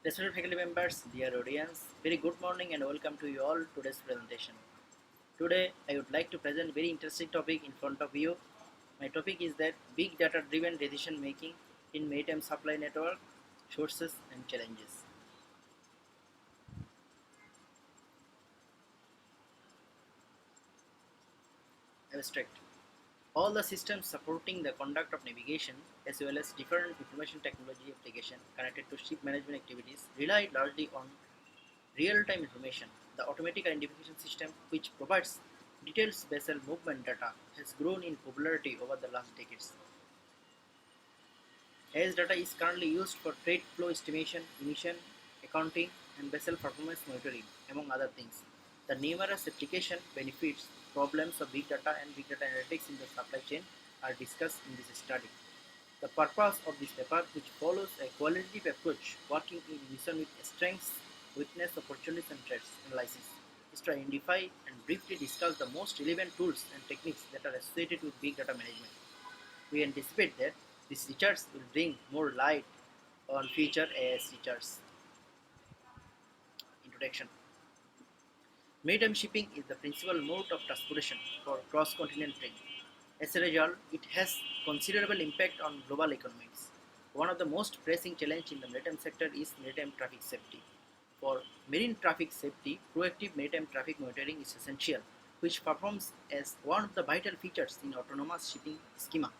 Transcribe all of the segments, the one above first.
Respected faculty members, dear audience, very good morning and welcome to you all today's presentation. Today I would like to present very interesting topic in front of you. My topic is that big data driven decision making in maritime supply network, sources and challenges. Abstract. All the systems supporting the conduct of navigation as well as different information technology application connected to ship management activities rely largely on real-time information. The automatic identification system, which provides detailed vessel movement data, has grown in popularity over the last decades. As data is currently used for trade flow estimation, emission, accounting, and vessel performance monitoring, among other things. The numerous application benefits, problems of big data and big data analytics in the supply chain are discussed in this study. The purpose of this paper, which follows a qualitative approach working in unison with strengths, weakness, opportunities, and threats analysis, is to identify and briefly discuss the most relevant tools and techniques that are associated with big data management. We anticipate that these features will bring more light on future AIS features. Introduction. Maritime shipping is the principal mode of transportation for cross-continental trade. As a result, it has considerable impact on global economics. One of the most pressing challenges in the maritime sector is maritime traffic safety. For marine traffic safety, proactive maritime traffic monitoring is essential, which performs as one of the vital features in autonomous shipping schema.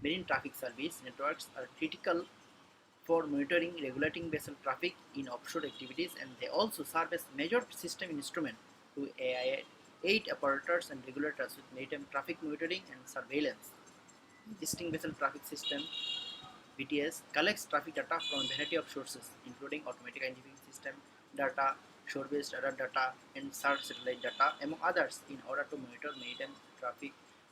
Marine traffic service networks are critical for monitoring regulating vessel traffic in offshore activities, and they also serve as major system instrument to aid operators and regulators with maritime traffic monitoring and surveillance. Existing vessel traffic system (VTS) collects traffic data from a variety of sources, including automatic identification system data, shore-based radar data, and search satellite data, among others, in order to monitor maritime traffic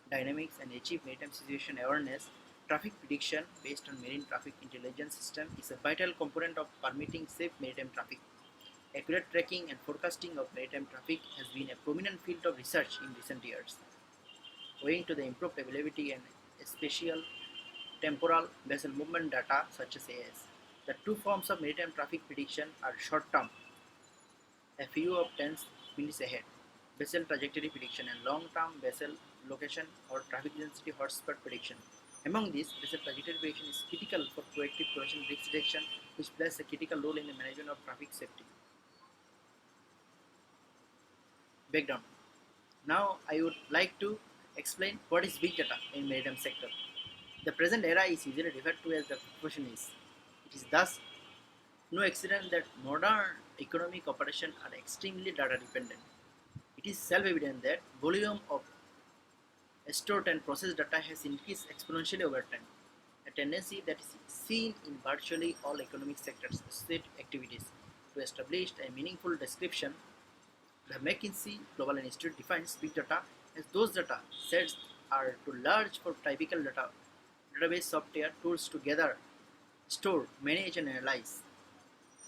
dynamics and achieve maritime situation awareness. Traffic prediction based on marine traffic intelligence system is a vital component of permitting safe maritime traffic. Accurate tracking and forecasting of maritime traffic has been a prominent field of research in recent years, owing to the improved availability and spatial temporal vessel movement data such as AIS. The two forms of maritime traffic prediction are short-term, a few of tens minutes ahead, vessel trajectory prediction, and long-term vessel location or traffic density hotspot prediction. Among these, vessel trajectory prediction is critical for proactive collision risk detection, which plays a critical role in the management of traffic safety. Background. Now I would like to explain what is big data in maritime sector. The present era is usually referred to as the profession is. It is thus no accident that modern economic operations are extremely data dependent. It is self-evident that volume of stored and processed data has increased exponentially over time, a tendency that is seen in virtually all economic sectors, state activities. To establish a meaningful description, the McKinsey Global Institute defines big data as those data sets are too large for typical database software tools to gather, store, manage, and analyze.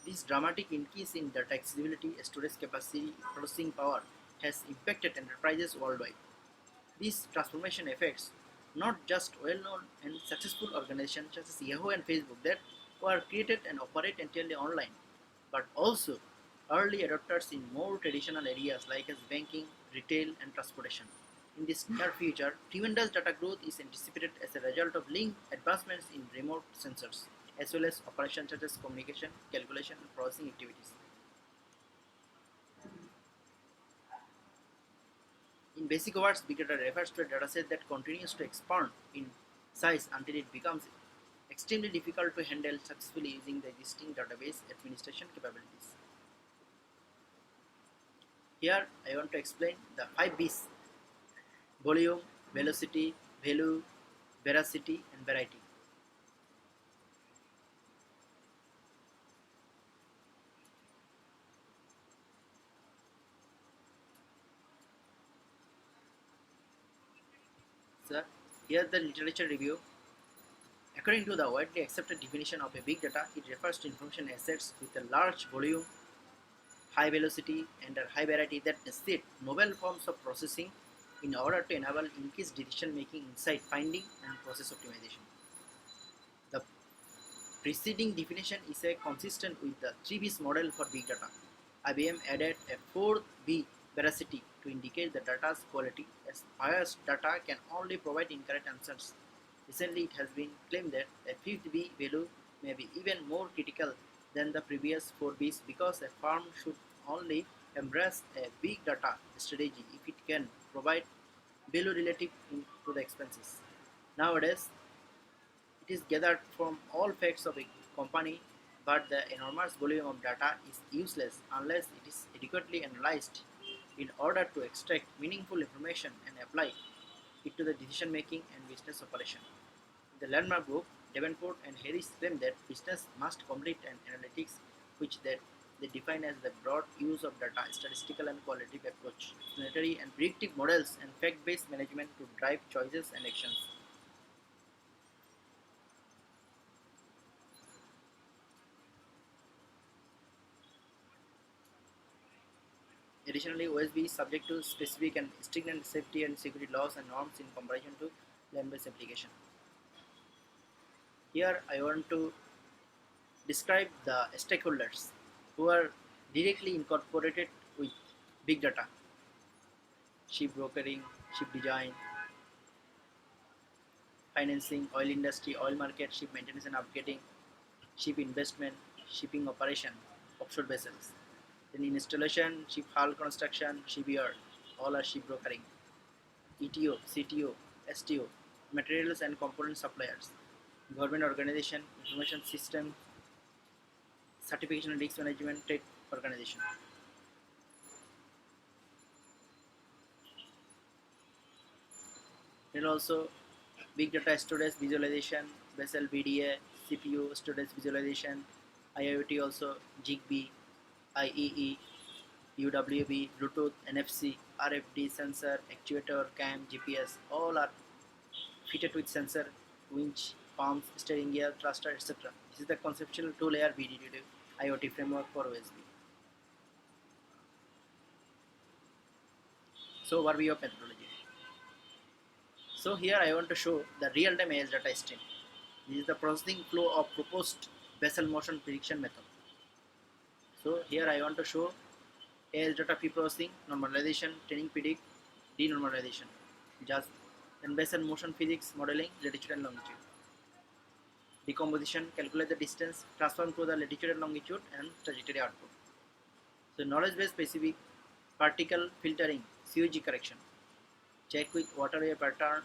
This dramatic increase in data accessibility, storage capacity, processing power has impacted enterprises worldwide. These transformation affects not just well-known and successful organizations such as Yahoo and Facebook that were created and operate entirely online, but also early adopters in more traditional areas like as banking, retail, and transportation. In this near future, tremendous data growth is anticipated as a result of linked advancements in remote sensors, as well as operations such as communication, calculation, and processing activities. In basic words, big data refers to a dataset that continues to expand in size until it becomes extremely difficult to handle successfully using the existing database administration capabilities. Here I want to explain the 5 B's: volume, velocity, value, veracity, and variety. So here the literature review. According to the widely accepted definition of a big data, it refers to information assets with a large volume, high velocity, and a high variety that necessitate novel forms of processing in order to enable increased decision making, insight finding, and process optimization. The preceding definition is consistent with the 3B's model for big data. IBM added a fourth B, veracity, to indicate the data's quality, as biased data can only provide incorrect answers. Recently, it has been claimed that a fifth B value may be even more critical than the previous four Bs, because a firm should only embrace a big data strategy if it can provide value relative to the expenses. Nowadays, it is gathered from all facts of a company, but the enormous volume of data is useless unless it is adequately analyzed in order to extract meaningful information and apply it to the decision making and business operation. In the landmark book, Davenport and Harris claim that business must complete an analytics which they define as the broad use of data, statistical and qualitative approach, explanatory and predictive models, and fact-based management to drive choices and actions. Additionally, OSB is subject to specific and stringent safety and security laws and norms in comparison to land-based application. Here, I want to describe the stakeholders who are directly incorporated with big data: ship brokering, ship design, financing, oil industry, oil market, ship maintenance and upgrading, ship investment, shipping operation, offshore vessels. Then installation, ship hull construction, shipyard, all are ship brokering. ETO, CTO, STO, materials and component suppliers, government organization, information system, certification and risk management, trade organization. Then also big data storage visualization, vessel VDA, CPU storage visualization, IoT also, Zigbee, IEE, UWB, Bluetooth, NFC, RFD sensor, actuator, CAM, GPS, all are fitted with sensor, winch, pumps, steering gear, thruster, etc. This is the conceptual two-layer BDD IoT framework for OSB. So, overview of methodology. So here I want to show the real-time AS data stream. This is the processing flow of proposed vessel motion prediction method. So here I want to show AS data pre-processing, normalization, training predict, denormalization, just then vessel motion physics modeling, latitude and longitude. Decomposition, calculate the distance, transform to the latitude and longitude, and trajectory output. So knowledge base specific, particle filtering, COG correction. Check with waterway pattern,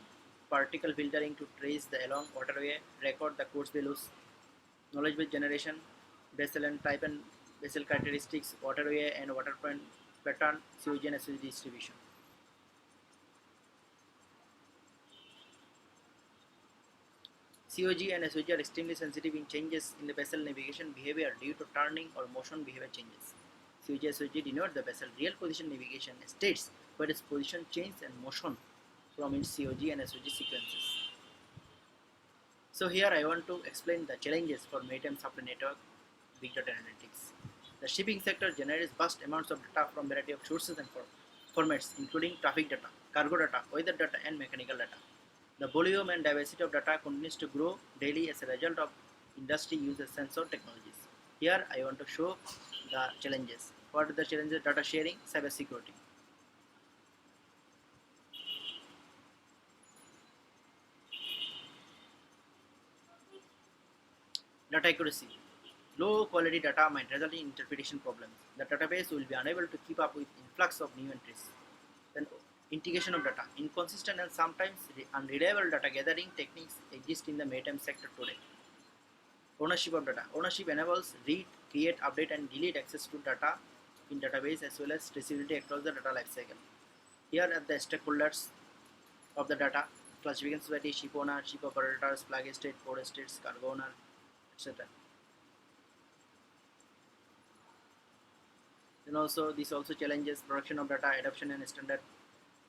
particle filtering to trace the along waterway, record the course values. Knowledge base generation, vessel and type and vessel characteristics, waterway and water point pattern, COG and SOG distribution. COG and SOG are extremely sensitive in changes in the vessel navigation behavior due to turning or motion behavior changes. COG and SOG denote the vessel real position navigation states, but its position change and motion from its COG and SOG sequences. So here I want to explain the challenges for maritime supply network big data analytics. The shipping sector generates vast amounts of data from a variety of sources and formats, including traffic data, cargo data, weather data, and mechanical data. The volume and diversity of data continues to grow daily as a result of industry uses sensor technologies. Here I want to show the challenges. What are the challenges? Data sharing, cyber security. Data accuracy. Low quality data might result in interpretation problems. The database will be unable to keep up with influx of new entries. Then integration of data. Inconsistent and sometimes unreliable data gathering techniques exist in the maritime sector today. Ownership of data. Ownership enables read, create, update and delete access to data in database as well as traceability across the data lifecycle. Here are the stakeholders of the data: classification society, ship owner, ship operators, flag estate, port estates, cargo owner, etc. Then also this also challenges production of data, adoption and standard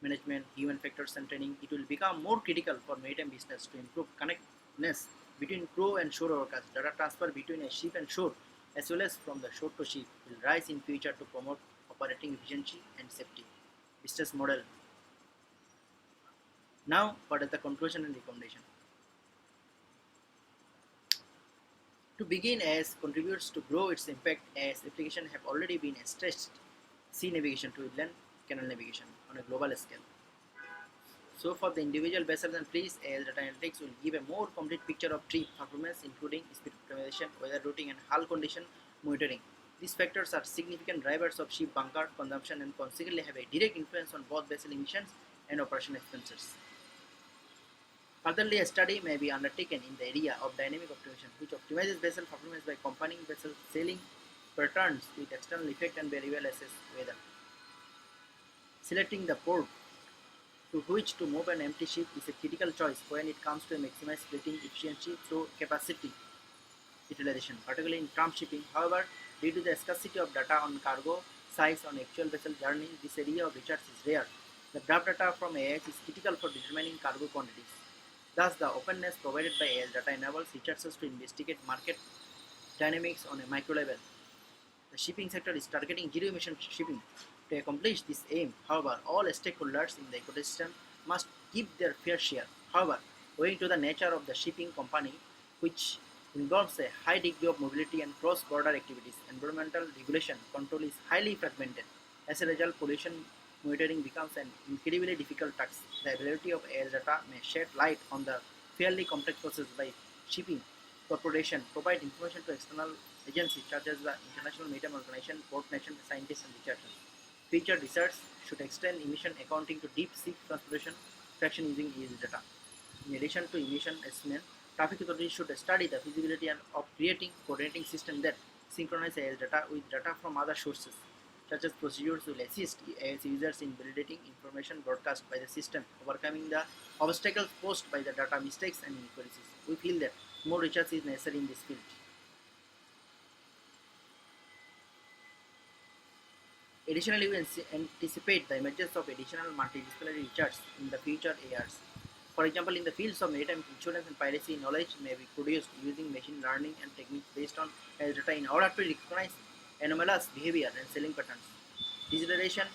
management, human factors and training. It will become more critical for maritime business to improve connectedness between crew and shore workers. Data transfer between a ship and shore as well as from the shore to ship will rise in future to promote operating efficiency and safety. Business model. Now, what is the conclusion and recommendation? To begin, AIS contributes to grow its impact as applications have already been stretched sea navigation to inland canal navigation on a global scale. So for the individual vessels and fleets, AIS data analytics will give a more complete picture of trip performance including speed optimization, weather routing and hull condition monitoring. These factors are significant drivers of ship bunker consumption and consequently have a direct influence on both vessel emissions and operation expenses. Furtherly, a study may be undertaken in the area of dynamic optimization, which optimizes vessel performance by combining vessel sailing patterns with external effect and variable assess weather. Selecting the port to which to move an empty ship is a critical choice when it comes to maximize fleeting efficiency through capacity utilization, particularly in tramp shipping. However, due to the scarcity of data on cargo size on actual vessel journey, this area of research is rare. The draft data from AIS is critical for determining cargo quantities. Thus, the openness provided by AIS data enables researchers to investigate market dynamics on a micro level. The shipping sector is targeting zero emission shipping. To accomplish this aim, however, all stakeholders in the ecosystem must give their fair share. However, owing to the nature of the shipping company, which involves a high degree of mobility and cross-border activities, environmental regulation control is highly fragmented. As a result, pollution monitoring becomes an incredibly difficult task. The availability of air data may shed light on the fairly complex process by shipping corporation provide information to external agencies such as the International Maritime Organization, port nation scientists and researchers. Future research should extend emission accounting to deep sea transportation fraction using ES data. In addition to emission estimate, traffic authorities should study the feasibility of creating coordinating system that synchronize AS data with data from other sources. Such as procedures will assist AS users in validating information broadcast by the system, overcoming the obstacles posed by the data mistakes and inequalities. We feel that more research is necessary in this field. Additionally, we anticipate the emergence of additional multidisciplinary research in the future years. For example, in the fields of maritime insurance and piracy, knowledge may be produced using machine learning and techniques based on health data in order to recognize anomalous behavior and selling patterns. Digitalization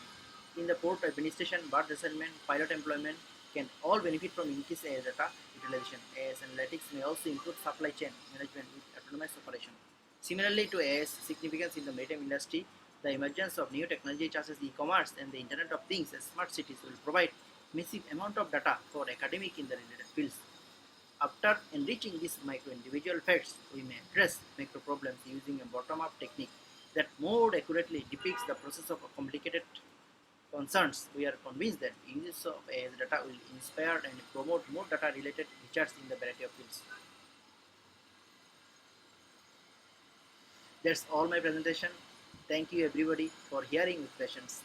in the port administration, bird resettlement, pilot employment can all benefit from increased AI data utilization. AI analytics may also improve supply chain management with autonomous operation. Similarly to AI's significance in the maritime industry, the emergence of new technology such as e-commerce and the Internet of Things and smart cities will provide massive amount of data for academic in the related fields. After enriching these micro-individual facts, we may address macro problems using a bottom-up technique that more accurately depicts the process of complicated concerns. We are convinced that use of AI data will inspire and promote more data-related research in the variety of fields. That's all my presentation. Thank you everybody for hearing with patience.